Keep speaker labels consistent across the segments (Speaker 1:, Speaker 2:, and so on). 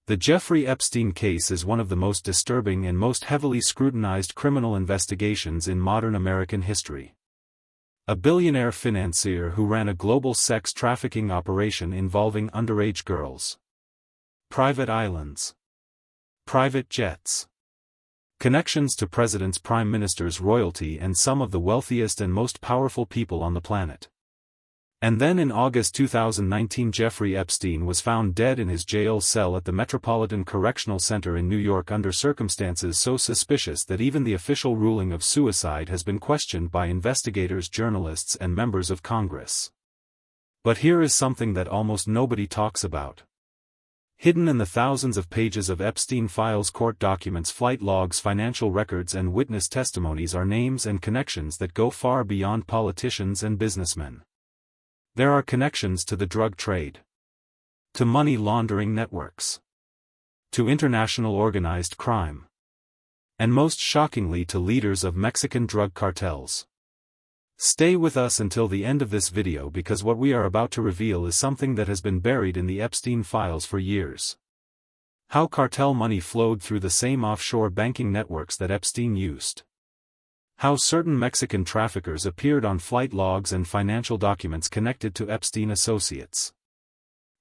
Speaker 1: The Jeffrey Epstein case is one of the most disturbing and most heavily scrutinized criminal investigations in modern American history. A billionaire financier who ran a global sex trafficking operation involving underage girls. Private islands. Private jets. Connections to presidents, prime ministers, royalty, and some of the wealthiest and most powerful people on the planet. And then in August 2019, Jeffrey Epstein was found dead in his jail cell at the Metropolitan Correctional Center in New York under circumstances so suspicious that even the official ruling of suicide has been questioned by investigators, journalists, and members of Congress. But here is something that almost nobody talks about. Hidden in the thousands of pages of Epstein files, court documents, flight logs, financial records, and witness testimonies are names and connections that go far beyond politicians and businessmen. There are connections to the drug trade, to money laundering networks, to international organized crime, and most shockingly to leaders of Mexican drug cartels. Stay with us until the end of this video because what we are about to reveal is something that has been buried in the Epstein files for years. How cartel money flowed through the same offshore banking networks that Epstein used. How certain Mexican traffickers appeared on flight logs and financial documents connected to Epstein associates.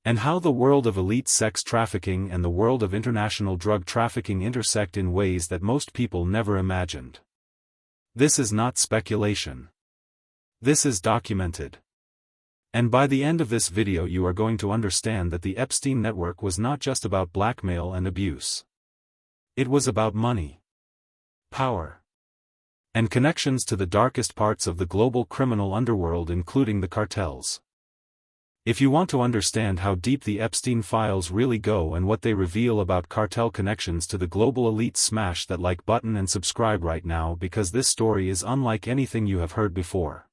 Speaker 1: And how the world of elite sex trafficking and the world of international drug trafficking intersect in ways that most people never imagined. This is not speculation. This is documented. And by the end of this video you are going to understand that the Epstein network was not just about blackmail and abuse. It was about money, power, and connections to the darkest parts of the global criminal underworld, including the cartels. If you want to understand how deep the Epstein files really go and what they reveal about cartel connections to the global elite, smash that like button and subscribe right now because this story is unlike anything you have heard before.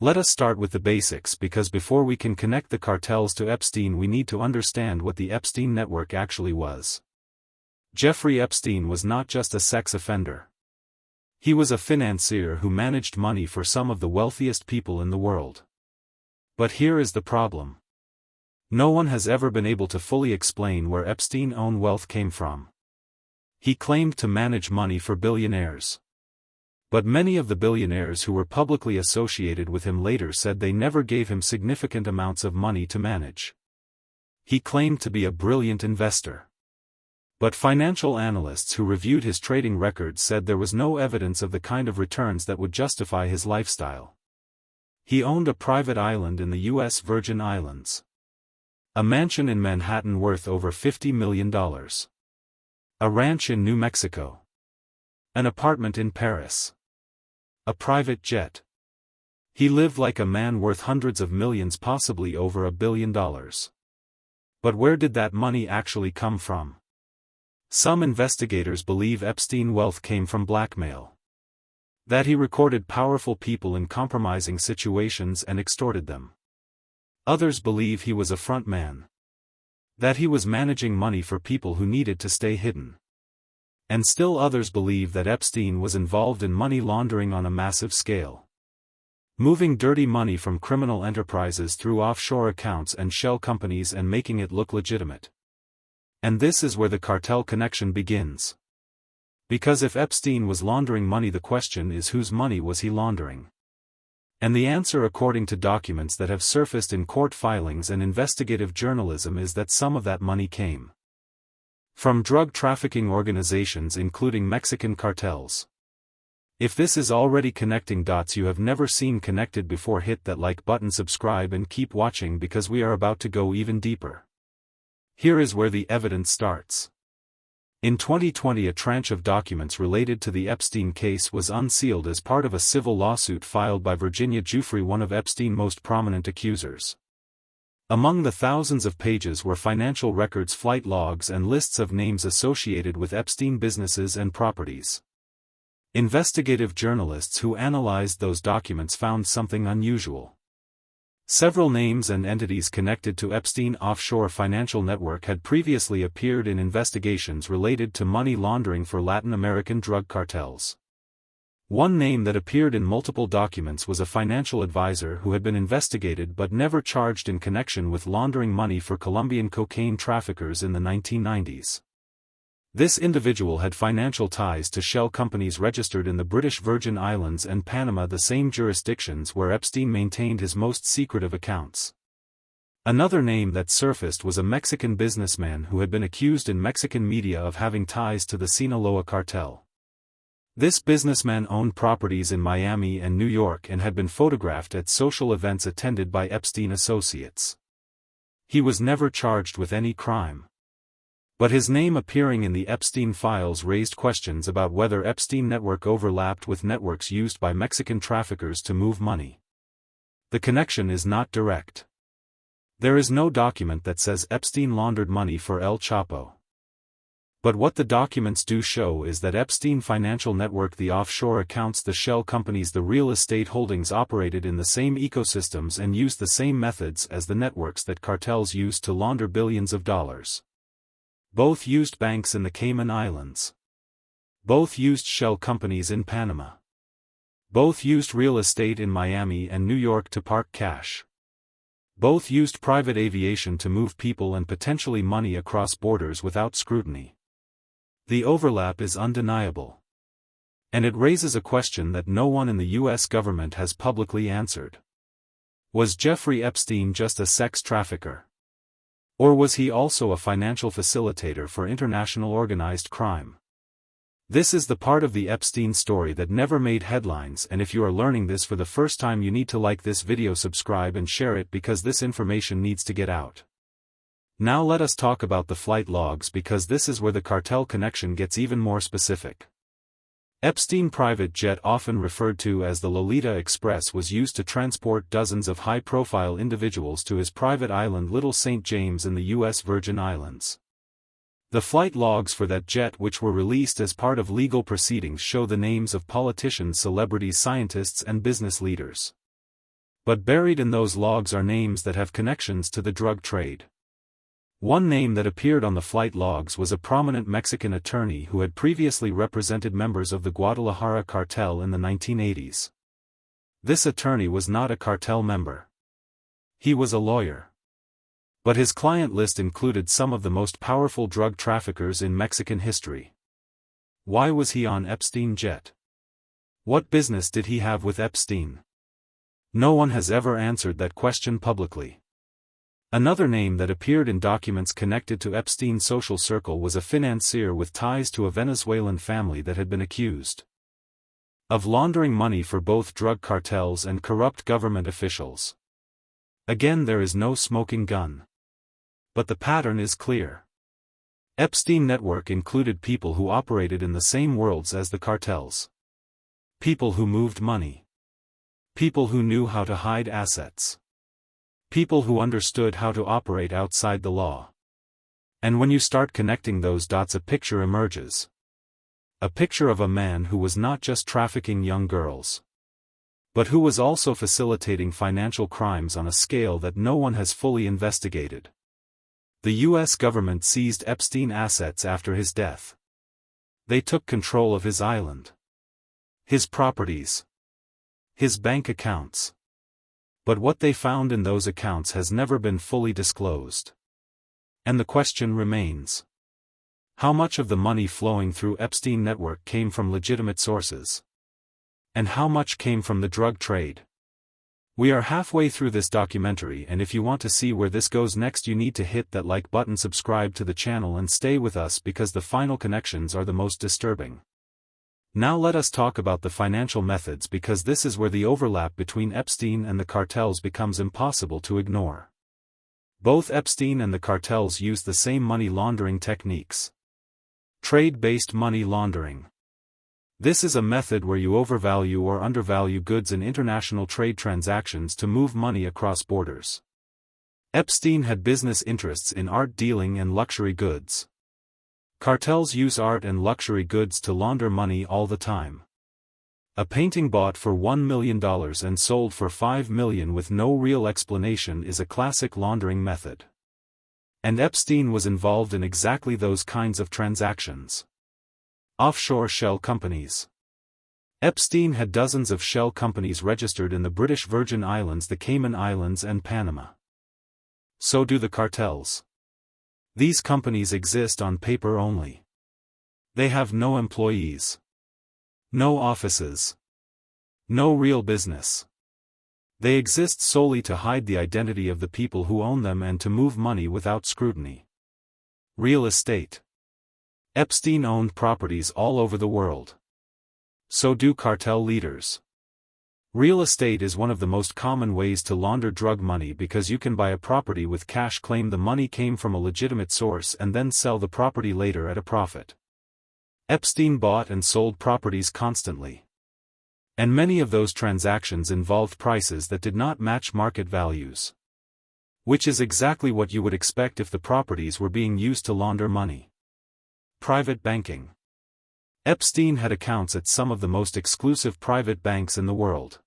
Speaker 1: Let us start with the basics because before we can connect the cartels to Epstein we need to understand what the Epstein network actually was. Jeffrey Epstein was not just a sex offender. He was a financier who managed money for some of the wealthiest people in the world. But here is the problem. No one has ever been able to fully explain where Epstein's own wealth came from. He claimed to manage money for billionaires. But many of the billionaires who were publicly associated with him later said they never gave him significant amounts of money to manage. He claimed to be a brilliant investor. But financial analysts who reviewed his trading records said there was no evidence of the kind of returns that would justify his lifestyle. He owned a private island in the U.S. Virgin Islands. A mansion in Manhattan worth over $50 million. A ranch in New Mexico. An apartment in Paris. A private jet. He lived like a man worth hundreds of millions, possibly over $1 billion. But where did that money actually come from? Some investigators believe Epstein's wealth came from blackmail. That he recorded powerful people in compromising situations and extorted them. Others believe he was a front man. That he was managing money for people who needed to stay hidden. And still others believe that Epstein was involved in money laundering on a massive scale. Moving dirty money from criminal enterprises through offshore accounts and shell companies and making it look legitimate. And this is where the cartel connection begins. Because if Epstein was laundering money, the question is whose money was he laundering? And the answer, according to documents that have surfaced in court filings and investigative journalism, is that some of that money came from drug trafficking organizations, including Mexican cartels. If this is already connecting dots you have never seen connected before, hit that like button, subscribe, and keep watching because we are about to go even deeper. Here is where the evidence starts. In 2020, a tranche of documents related to the Epstein case was unsealed as part of a civil lawsuit filed by Virginia Giuffre, one of Epstein's most prominent accusers. Among the thousands of pages were financial records, flight logs, and lists of names associated with Epstein businesses and properties. Investigative journalists who analyzed those documents found something unusual. Several names and entities connected to Epstein offshore financial network had previously appeared in investigations related to money laundering for Latin American drug cartels. One name that appeared in multiple documents was a financial advisor who had been investigated but never charged in connection with laundering money for Colombian cocaine traffickers in the 1990s. This individual had financial ties to shell companies registered in the British Virgin Islands and Panama, the same jurisdictions where Epstein maintained his most secretive accounts. Another name that surfaced was a Mexican businessman who had been accused in Mexican media of having ties to the Sinaloa cartel. This businessman owned properties in Miami and New York and had been photographed at social events attended by Epstein associates. He was never charged with any crime. But his name appearing in the Epstein files raised questions about whether Epstein network overlapped with networks used by Mexican traffickers to move money. The connection is not direct. There is no document that says Epstein laundered money for El Chapo. But what the documents do show is that Epstein financial network, the offshore accounts, the shell companies, the real estate holdings operated in the same ecosystems and used the same methods as the networks that cartels used to launder billions of dollars. Both used banks in the Cayman Islands. Both used shell companies in Panama. Both used real estate in Miami and New York to park cash. Both used private aviation to move people and potentially money across borders without scrutiny. The overlap is undeniable. And it raises a question that no one in the U.S. government has publicly answered. Was Jeffrey Epstein just a sex trafficker? Or was he also a financial facilitator for international organized crime? This is the part of the Epstein story that never made headlines, and if you are learning this for the first time, you need to like this video, subscribe and share it because this information needs to get out. Now let us talk about the flight logs, because this is where the cartel connection gets even more specific. Epstein private jet, often referred to as the Lolita Express, was used to transport dozens of high-profile individuals to his private island Little St. James in the U.S. Virgin Islands. The flight logs for that jet, which were released as part of legal proceedings, show the names of politicians, celebrities, scientists and business leaders. But buried in those logs are names that have connections to the drug trade. One name that appeared on the flight logs was a prominent Mexican attorney who had previously represented members of the Guadalajara cartel in the 1980s. This attorney was not a cartel member. He was a lawyer. But his client list included some of the most powerful drug traffickers in Mexican history. Why was he on Epstein jet? What business did he have with Epstein? No one has ever answered that question publicly. Another name that appeared in documents connected to Epstein's social circle was a financier with ties to a Venezuelan family that had been accused of laundering money for both drug cartels and corrupt government officials. Again, there is no smoking gun. But the pattern is clear. Epstein network included people who operated in the same worlds as the cartels. People who moved money. People who knew how to hide assets. People who understood how to operate outside the law. And when you start connecting those dots, a picture emerges. A picture of a man who was not just trafficking young girls, but who was also facilitating financial crimes on a scale that no one has fully investigated. The U.S. government seized Epstein assets after his death. They took control of his island, his properties, his bank accounts. But what they found in those accounts has never been fully disclosed. And the question remains: how much of the money flowing through Epstein network came from legitimate sources? And how much came from the drug trade? We are halfway through this documentary, and if you want to see where this goes next, you need to hit that like button, subscribe to the channel and stay with us, because the final connections are the most disturbing. Now let us talk about the financial methods, because this is where the overlap between Epstein and the cartels becomes impossible to ignore. Both Epstein and the cartels used the same money laundering techniques. Trade-based money laundering. This is a method where you overvalue or undervalue goods in international trade transactions to move money across borders. Epstein had business interests in art dealing and luxury goods. Cartels use art and luxury goods to launder money all the time. A painting bought for $1 million and sold for $5 million with no real explanation is a classic laundering method. And Epstein was involved in exactly those kinds of transactions. Offshore shell companies. Epstein had dozens of shell companies registered in the British Virgin Islands, the Cayman Islands and Panama. So do the cartels. These companies exist on paper only. They have no employees. No offices. No real business. They exist solely to hide the identity of the people who own them and to move money without scrutiny. Real estate. Epstein owned properties all over the world. So do cartel leaders. Real estate is one of the most common ways to launder drug money because you can buy a property with cash, claim the money came from a legitimate source, and then sell the property later at a profit. Epstein bought and sold properties constantly. And many of those transactions involved prices that did not match market values. Which is exactly what you would expect if the properties were being used to launder money. Private banking. Epstein had accounts at some of the most exclusive private banks in the world.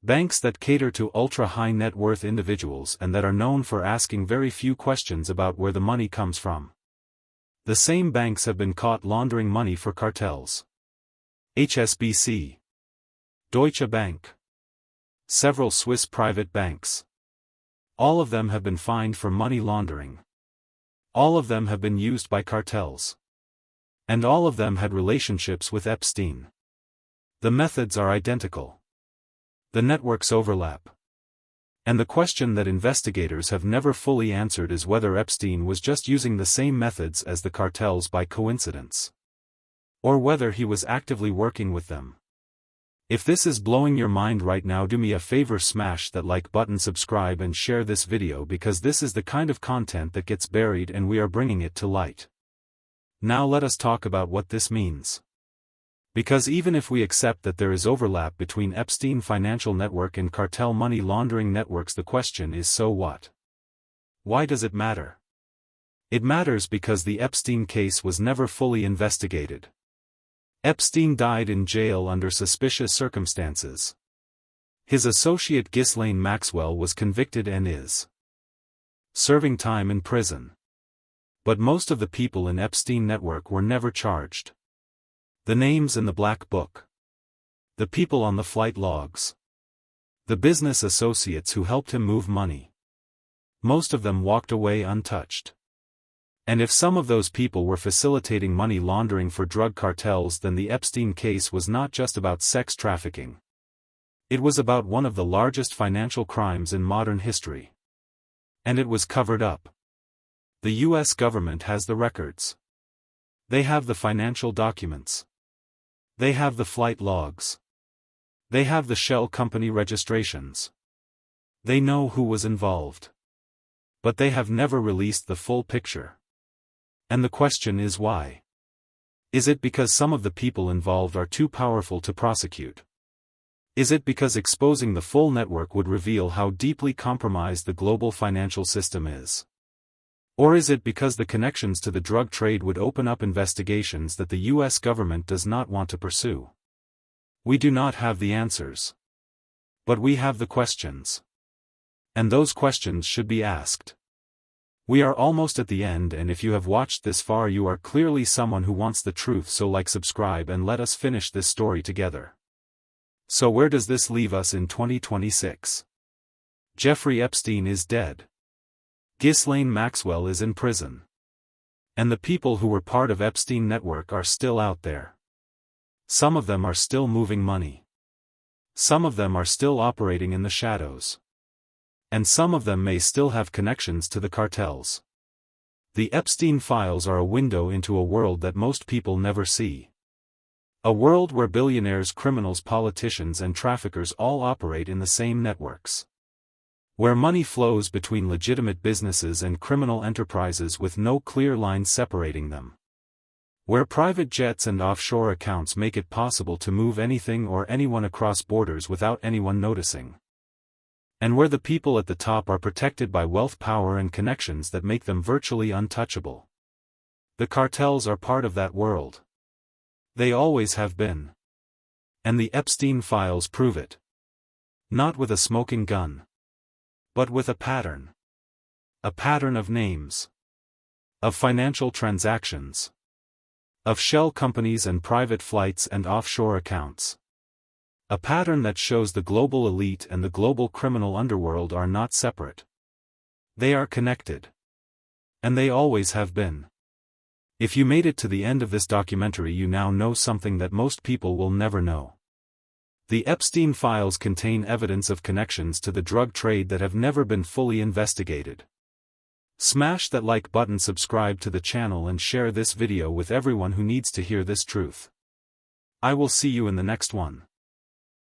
Speaker 1: Banks that cater to ultra-high net worth individuals and that are known for asking very few questions about where the money comes from. The same banks have been caught laundering money for cartels. HSBC. Deutsche Bank. Several Swiss private banks. All of them have been fined for money laundering. All of them have been used by cartels. And all of them had relationships with Epstein. The methods are identical. The networks overlap. And the question that investigators have never fully answered is whether Epstein was just using the same methods as the cartels by coincidence. Or whether he was actively working with them. If this is blowing your mind right now, do me a favor, smash that like button, subscribe and share this video, because this is the kind of content that gets buried and we are bringing it to light. Now let us talk about what this means. Because even if we accept that there is overlap between Epstein financial network and cartel money laundering networks, the question is, so what? Why does it matter? It matters because the Epstein case was never fully investigated. Epstein died in jail under suspicious circumstances. His associate Ghislaine Maxwell was convicted and is serving time in prison. But most of the people in Epstein network were never charged. The names in the black book. The people on the flight logs. The business associates who helped him move money. Most of them walked away untouched. And if some of those people were facilitating money laundering for drug cartels, then the Epstein case was not just about sex trafficking. It was about one of the largest financial crimes in modern history. And it was covered up. The U.S. government has the records. They have the financial documents. They have the flight logs. They have the shell company registrations. They know who was involved. But they have never released the full picture. And the question is, why? Is it because some of the people involved are too powerful to prosecute? Is it because exposing the full network would reveal how deeply compromised the global financial system is? Or is it because the connections to the drug trade would open up investigations that the U.S. government does not want to pursue? We do not have the answers. But we have the questions. And those questions should be asked. We are almost at the end, and if you have watched this far, you are clearly someone who wants the truth, so like, subscribe and let us finish this story together. So where does this leave us in 2026? Jeffrey Epstein is dead. Ghislaine Maxwell is in prison. And the people who were part of Epstein network are still out there. Some of them are still moving money. Some of them are still operating in the shadows. And some of them may still have connections to the cartels. The Epstein files are a window into a world that most people never see. A world where billionaires, criminals, politicians and traffickers all operate in the same networks. Where money flows between legitimate businesses and criminal enterprises with no clear line separating them. Where private jets and offshore accounts make it possible to move anything or anyone across borders without anyone noticing. And where the people at the top are protected by wealth, power and connections that make them virtually untouchable. The cartels are part of that world. They always have been. And the Epstein files prove it. Not with a smoking gun. But with a pattern. A pattern of names. Of financial transactions. of shell companies and private flights and offshore accounts. A pattern that shows the global elite and the global criminal underworld are not separate. They are connected. And they always have been. If you made it to the end of this documentary, you now know something that most people will never know. The Epstein files contain evidence of connections to the drug trade that have never been fully investigated. Smash that like button, subscribe to the channel, and share this video with everyone who needs to hear this truth. I will see you in the next one.